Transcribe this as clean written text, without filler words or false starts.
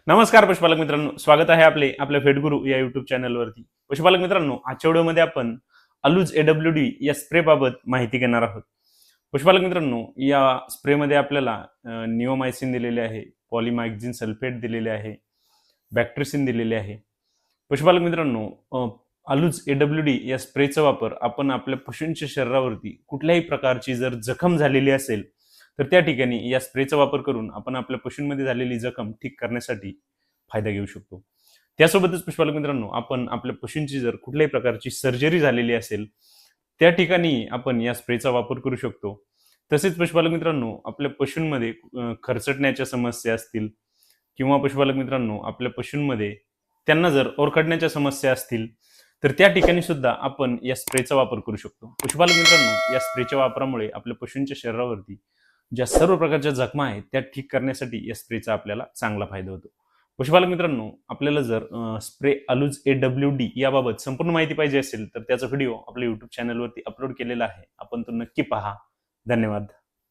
नमस्कार पशुपालक मित्रांनो, स्वागत आहे आपल्या फेडगुरु या युट्यूब चॅनलवरती. पशुपालक मित्रांनो, आजच्या व्हिडिओमध्ये आपण अलूज AWD या स्प्रे बाबत माहिती घेणार आहोत. पशुपालक मित्रांनो, या स्प्रेमध्ये आपल्याला निओमायसिन दिलेले आहे, पॉलीमायक्झिन सल्फेट दिलेले आहे, बॅक्ट्रिसिन दिलेले आहे. पशुपालक मित्रांनो, अलूज AWD या स्प्रेचा वापर आपण आपल्या पशूंच्या शरीरावरती कुठल्याही प्रकारची जर जखम झालेली असेल तर त्या ठिकाणी या स्प्रेचा वापर करून आपण आपल्या पशूंमध्ये झालेली जखम ठीक करण्यासाठी फायदा घेऊ शकतो. त्यासोबतच पशुपालक मित्रांनो, आपण आपल्या पशूंची जर कुठल्याही प्रकारची सर्जरी झालेली असेल त्या ठिकाणी आपण या स्प्रेचा वापर करू शकतो. तसेच पशुपालक मित्रांनो, आपल्या पशूंमध्ये खरचटण्याच्या समस्या असतील किंवा पशुपालक मित्रांनो आपल्या पशूंमध्ये त्यांना जर ओरखडण्याच्या समस्या असतील तर त्या ठिकाणी सुद्धा आपण या स्प्रेचा वापर करू शकतो. पशुपालक मित्रांनो, या स्प्रेच्या वापरामुळे आपल्या पशूंच्या शरीरावरती ज्या सर्व प्रकारच्या जखमा आहेत त्या ठीक करण्यासाठी या स्प्रेचा आपल्याला चांगला फायदा होतो. पशुपालक मित्रांनो, आपल्याला जर स्प्रे अलूज AWD याबाबत संपूर्ण माहिती पाहिजे असेल तर त्याचा व्हिडिओ आपल्या YouTube चॅनलवरती अपलोड केलेला आहे. आपण तो नक्की पहा. धन्यवाद.